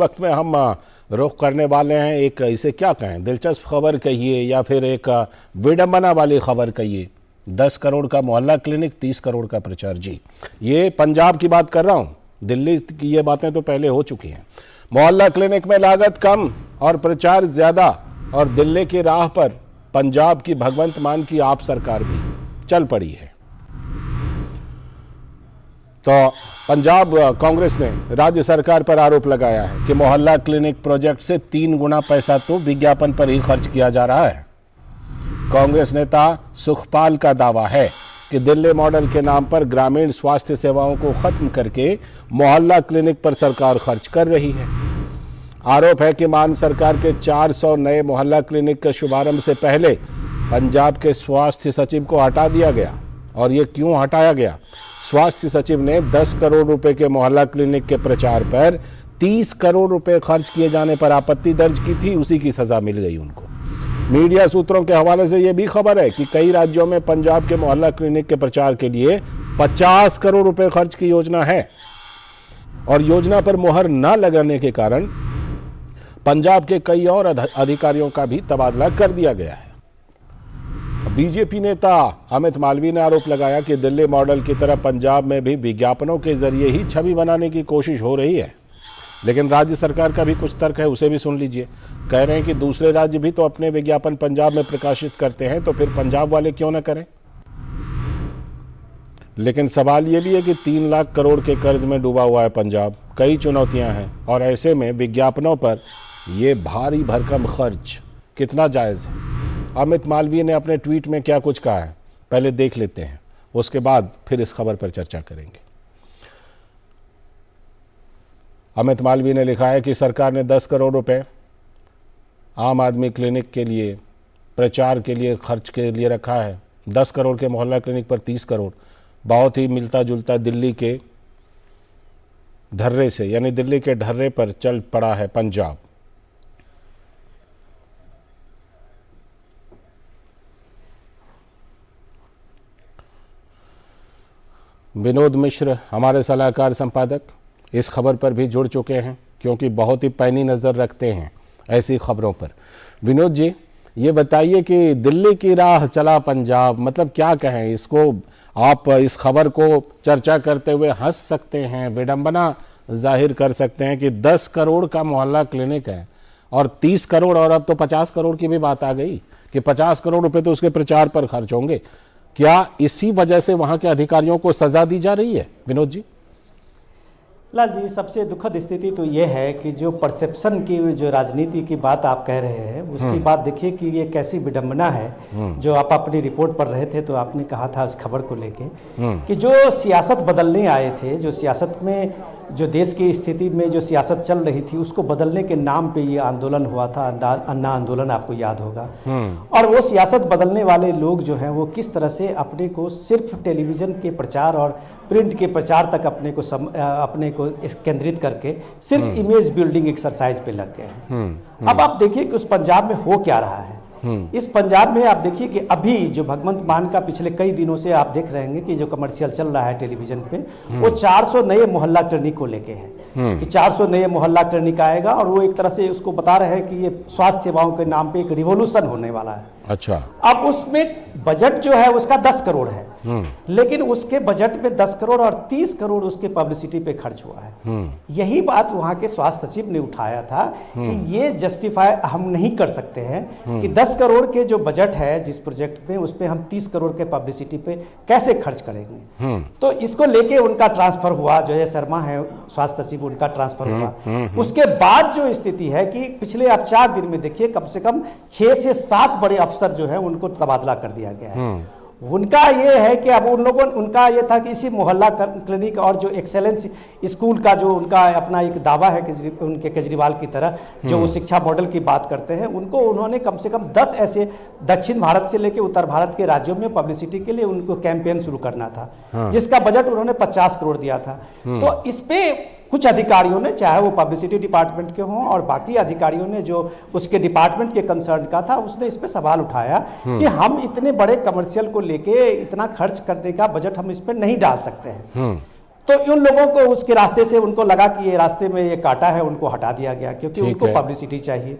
वक्त में हम रुख करने वाले हैं एक, इसे क्या कहें, दिलचस्प खबर कहिए या फिर एक विडंबना वाली खबर कहिए। 10 करोड़ का मोहल्ला क्लिनिक, 30 करोड़ का प्रचार। जी, ये पंजाब की बात कर रहा हूँ, दिल्ली की ये बातें तो पहले हो चुकी हैं। मोहल्ला क्लिनिक में लागत कम और प्रचार ज्यादा, और दिल्ली की राह पर पंजाब की भगवंत मान की आप सरकार भी चल पड़ी है। तो पंजाब कांग्रेस ने राज्य सरकार पर आरोप लगाया है कि मोहल्ला क्लिनिक प्रोजेक्ट से 3 गुना पैसा तो विज्ञापन पर ही खर्च किया जा रहा है। कांग्रेस नेता सुखपाल का दावा है कि दिल्ली मॉडल के नाम पर ग्रामीण स्वास्थ्य सेवाओं को खत्म करके मोहल्ला क्लिनिक पर सरकार खर्च कर रही है। आरोप है कि मान सरकार के 400 नए मोहल्ला क्लिनिक के शुभारंभ से पहले पंजाब के स्वास्थ्य सचिव को हटा दिया गया। और ये क्यों हटाया गया? स्वास्थ्य सचिव ने 10 करोड़ रुपए के मोहल्ला क्लिनिक के प्रचार पर 30 करोड़ रुपए खर्च किए जाने पर आपत्ति दर्ज की थी, उसी की सजा मिल गई उनको। मीडिया सूत्रों के हवाले से यह भी खबर है कि कई राज्यों में पंजाब के मोहल्ला क्लिनिक के प्रचार के लिए 50 करोड़ रुपए खर्च की योजना है, और योजना पर मुहर न लगाने के कारण पंजाब के कई और अधिकारियों का भी तबादला कर दिया गया है। बीजेपी नेता अमित मालवीय ने आरोप लगाया कि दिल्ली मॉडल की तरह पंजाब में भी विज्ञापनों के जरिए ही छवि बनाने की कोशिश हो रही है। लेकिन राज्य सरकार का भी कुछ तर्क है, उसे भी सुन लीजिए। कह रहे हैं कि दूसरे राज्य भी तो अपने विज्ञापन पंजाब में प्रकाशित करते हैं, तो फिर पंजाब वाले क्यों न करें। लेकिन सवाल यह भी है कि 3 लाख करोड़ के कर्ज में डूबा हुआ है पंजाब, कई चुनौतियां हैं, और ऐसे में विज्ञापनों पर यह भारी भरकम खर्च कितना जायज है। अमित मालवीय ने अपने ट्वीट में क्या कुछ कहा है, पहले देख लेते हैं, उसके बाद फिर इस खबर पर चर्चा करेंगे। अमित मालवीय ने लिखा है कि सरकार ने 10 करोड़ रुपए आम आदमी क्लिनिक के लिए प्रचार के लिए खर्च के लिए रखा है। 10 करोड़ के मोहल्ला क्लिनिक पर 30 करोड़, बहुत ही मिलता जुलता दिल्ली के ढर्रे से, यानी दिल्ली के ढर्रे पर चल पड़ा है पंजाब। विनोद मिश्र हमारे सलाहकार संपादक इस खबर पर भी जुड़ चुके हैं, क्योंकि बहुत ही पैनी नज़र रखते हैं ऐसी खबरों पर। विनोद जी, ये बताइए कि दिल्ली की राह चला पंजाब, मतलब क्या कहें इसको? आप इस खबर को चर्चा करते हुए हंस सकते हैं, विडंबना जाहिर कर सकते हैं कि 10 करोड़ का मोहल्ला क्लिनिक है और 30 करोड़, और अब तो 50 करोड़ की भी बात आ गई कि 50 करोड़ रुपए तो उसके प्रचार पर खर्च होंगे। क्या इसी वजह से वहां के अधिकारियों को सजा दी जा रही है? विनोद जी। लाल जी, सबसे दुखद स्थिति तो ये है कि जो परसेप्शन की, जो राजनीति की बात आप कह रहे हैं, उसकी बात देखिए कि ये कैसी विडंबना है। जो आप अपनी रिपोर्ट पढ़ रहे थे तो आपने कहा था इस खबर को लेके कि जो सियासत बदलने आए थे, जो सियासत में, जो देश की स्थिति में जो सियासत चल रही थी उसको बदलने के नाम पे ये आंदोलन हुआ था, अन्ना आंदोलन, आपको याद होगा। और वो सियासत बदलने वाले लोग जो हैं वो किस तरह से अपने को सिर्फ टेलीविज़न के प्रचार और प्रिंट के प्रचार तक अपने को केंद्रित करके सिर्फ इमेज बिल्डिंग एक्सरसाइज पे लग गए हैं। अब आप देखिए कि उस पंजाब में हो क्या रहा है। इस पंजाब में आप देखिए कि अभी जो भगवंत मान का पिछले कई दिनों से आप देख रहे हैं कि जो कमर्शियल चल रहा है टेलीविजन पे, वो 400 नए मोहल्ला क्लिनिक को लेके हैं कि 400 नए मोहल्ला क्लिनिक आएगा, और वो एक तरह से उसको बता रहे हैं कि ये स्वास्थ्य सेवाओं के नाम पे एक रिवॉल्यूशन होने वाला है। अच्छा। अब उसमें बजट जो है उसका 10 करोड़ है, लेकिन उसके बजट में 10 करोड़ और 30 करोड़ उसके पब्लिसिटी पे खर्च हुआ है। यही बात वहां के स्वास्थ्य सचिव ने उठाया था कि ये जस्टिफाई हम नहीं कर सकते हैं कि 10 करोड़ के जो बजट है जिस प्रोजेक्ट पे, उस पे हम 30 करोड़ के पब्लिसिटी पे कैसे खर्च करेंगे। तो इसको लेके उनका ट्रांसफर हुआ, जो है शर्मा है स्वास्थ्य सचिव, उनका ट्रांसफर हुआ। उसके बाद जो स्थिति है कि पिछले आप 4 दिन में देखिए कम से कम 6 से 7 बड़े अफसर जो है उनको तबादला कर दिया गया है। उनका ये है कि अब उनका ये था कि इसी मोहल्ला क्लिनिक और जो एक्सेलेंस स्कूल का जो उनका अपना एक दावा है उनके केजरीवाल की तरह जो वो शिक्षा मॉडल की बात करते हैं, उनको उन्होंने कम से कम 10 ऐसे दक्षिण भारत से लेकर उत्तर भारत के राज्यों में पब्लिसिटी के लिए उनको कैंपेन शुरू करना था, जिसका बजट उन्होंने 50 करोड़ दिया था। तो इस पे कुछ अधिकारियों ने, चाहे वो पब्लिसिटी डिपार्टमेंट के हों और बाकी अधिकारियों ने जो उसके डिपार्टमेंट के कंसर्न का था, उसने इस पे सवाल उठाया कि हम इतने बड़े कमर्शियल को लेके इतना खर्च करने का बजट हम इस पे नहीं डाल सकते हैं। तो उन लोगों को उसके रास्ते से उनको लगा कि ये रास्ते में ये काटा है, उनको हटा दिया गया क्योंकि उनको पब्लिसिटी चाहिए।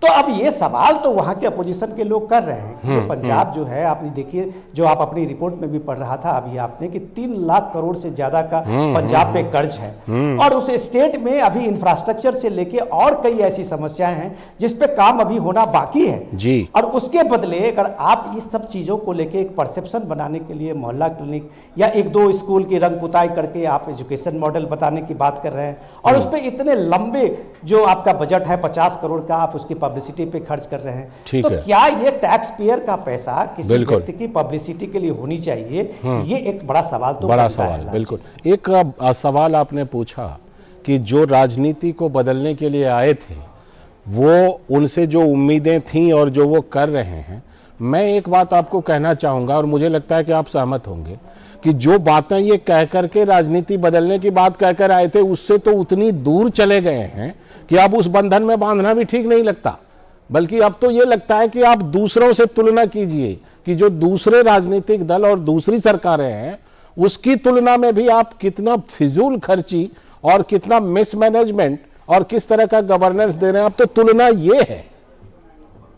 तो अब ये सवाल तो वहाँ के अपोजिशन के लोग कर रहे हैं कि पंजाब जो है, आप देखिए जो आप अपनी रिपोर्ट में भी पढ़ रहा था अभी आपने कि 3 लाख करोड़ से ज्यादा का पंजाब पे कर्ज है, और उस स्टेट में अभी इंफ्रास्ट्रक्चर से लेके और कई ऐसी समस्याएं हैं जिसपे काम अभी होना बाकी है जी। और उसके बदले अगर आप इस सब चीजों को लेके एक परसेप्शन बनाने के लिए मोहल्ला क्लिनिक या 1-2 स्कूल की रंग पुताई करके आप एजुकेशन मॉडल बताने की बात कर रहे हैं, और उस पे इतने लंबे जो आपका बजट है 50 करोड़ का, आप उसकी पब्लिसिटी पे खर्च कर रहे हैं, तो क्या ये टैक्स पेयर का पैसा किसी व्यक्ति की पब्लिसिटी के लिए होनी चाहिए? ये एक बड़ा सवाल तो बड़ा सवाल। बिल्कुल। एक सवाल आपने पूछा कि जो राजनीति को बदलने के लिए आए थे वो उनसे जो उम्मीदें थीं और जो वो कर रहे हैं, मैं एक बात आपको कहना चाहूँगा और मुझे लगता है कि आप सहमत होंगे कि जो बातें ये कह कर के राजनीति बदलने की बात कहकर आए थे उससे तो उतनी दूर चले गए हैं कि अब उस बंधन में बांधना भी ठीक नहीं लगता, बल्कि अब तो ये लगता है कि आप दूसरों से तुलना कीजिए कि जो दूसरे राजनीतिक दल और दूसरी सरकारें हैं उसकी तुलना में भी आप कितना फिजूल खर्ची और कितना मिसमैनेजमेंट और किस तरह का गवर्नेंस दे रहे हैं। अब तो तुलना ये है।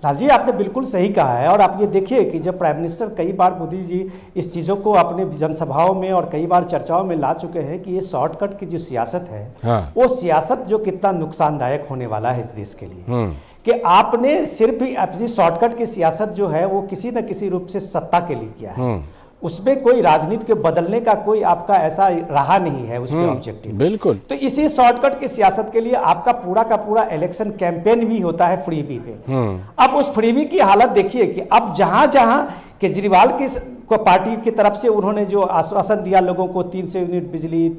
लालजी आपने बिल्कुल सही कहा है, और आप ये देखिए कि जब प्राइम मिनिस्टर कई बार मोदी जी इस चीज़ों को अपने जनसभाओं में और कई बार चर्चाओं में ला चुके हैं कि ये शॉर्टकट की जो सियासत है वो सियासत जो कितना नुकसानदायक होने वाला है इस देश के लिए, कि आपने सिर्फ ही अपनी शॉर्टकट की सियासत जो है वो किसी न किसी रूप से सत्ता के लिए किया है, उसमें कोई राजनीति के बदलने का कोई आपका ऐसा रहा नहीं है उसमें ऑब्जेक्टिव। बिल्कुल। तो इसी शॉर्टकट की सियासत के लिए आपका पूरा का पूरा इलेक्शन कैंपेन भी होता है फ्रीबी पे। अब उस फ्रीबी की हालत देखिए कि अब जहां जहां केजरीवाल की पार्टी की तरफ से उन्होंने जो आश्वासन दिया लोगों को 300 यूनिट बिजली,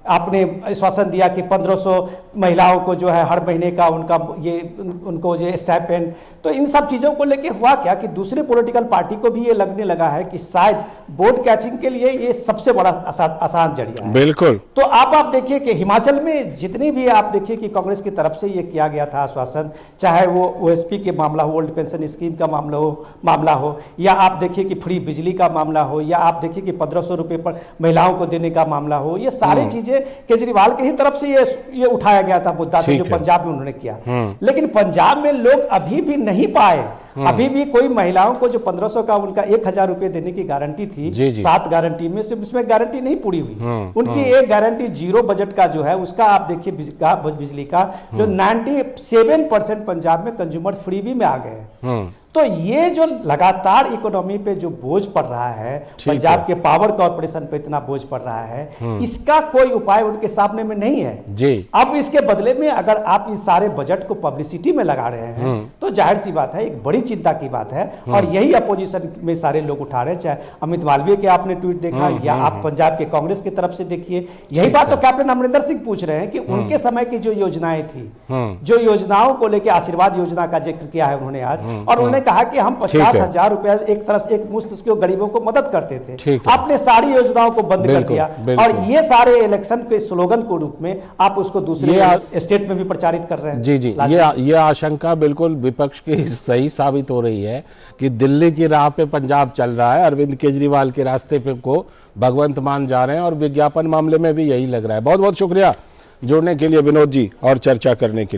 आपने आश्वासन दिया कि 1500 महिलाओं को जो है हर महीने का उनको जो स्टाइपेंड, तो इन सब चीज़ों को लेके हुआ क्या कि दूसरे पॉलिटिकल पार्टी को भी ये लगने लगा है कि शायद वोट कैचिंग के लिए ये सबसे बड़ा आसान जरिया है। बिल्कुल। तो आप देखिए कि हिमाचल में जितनी भी आप देखिए कि कांग्रेस की तरफ से ये किया गया था आश्वासन, चाहे वो ओएसपी के मामला हो, ओल्ड पेंशन स्कीम का मामला हो, या आप देखिए कि फ्री बिजली का मामला हो, या आप देखिए कि 1500 रुपये पर महिलाओं को देने का मामला हो, ये सारी चीजें केजरीवाल के ही तरफ से ये उठाया गया था मुद्दा जो पंजाब में उन्होंने किया। लेकिन पंजाब में लोग अभी भी नहीं पाए, अभी भी कोई महिलाओं को जो 1500 का उनका 1000 रुपए देने की गारंटी थी 7 गारंटी में से उसमें गारंटी नहीं पूरी हुई। उनकी एक गारंटी जीरो बजट का जो है उसका आप देखिए बिजली का जो 97% पंजाब में कंज्यूमर फ्रीबी में आ गए हैं। तो ये जो लगातार इकोनॉमी पे जो बोझ पड़ रहा है, पंजाब के पावर कॉर्पोरेशन पे इतना बोझ पड़ रहा है, इसका कोई उपाय उनके सामने में नहीं है जी। अब इसके बदले में अगर आप इस सारे बजट को पब्लिसिटी में लगा रहे हैं तो जाहिर सी बात है एक बड़ी चिंता की बात है, और यही अपोजिशन में सारे लोग उठा रहे हैं। चाहे अमित मालवीय के आपने ट्वीट देखा या आप पंजाब के कांग्रेस की तरफ से देखिए, यही बात तो कैप्टन अमरिंदर सिंह पूछ रहे हैं कि उनके समय की जो योजनाएं थी, जो योजनाओं को लेकर आशीर्वाद योजना का जिक्र किया है उन्होंने आज, और उन्होंने कहा कि हम 50,000 रुपया एक तरफ से एक मुफ्त उसके गरीबों को मदद करते थे। आपने सारी योजनाओं को बंद कर दिया, और ये सारे इलेक्शन के स्लोगन के रूप में आप उसको दूसरे स्टेट में भी प्रचारित कर रहे हैं। जी जी, ये आशंका बिल्कुल विपक्ष की सही साबित हो रही है कि दिल्ली की राह पे पंजाब चल रहा है, अरविंद केजरीवाल के रास्ते पे को भगवंत मान जा रहे हैं, और विज्ञापन मामले में भी यही लग रहा है। बहुत बहुत शुक्रिया जुड़ने के लिए विनोद जी और चर्चा करने के लिए।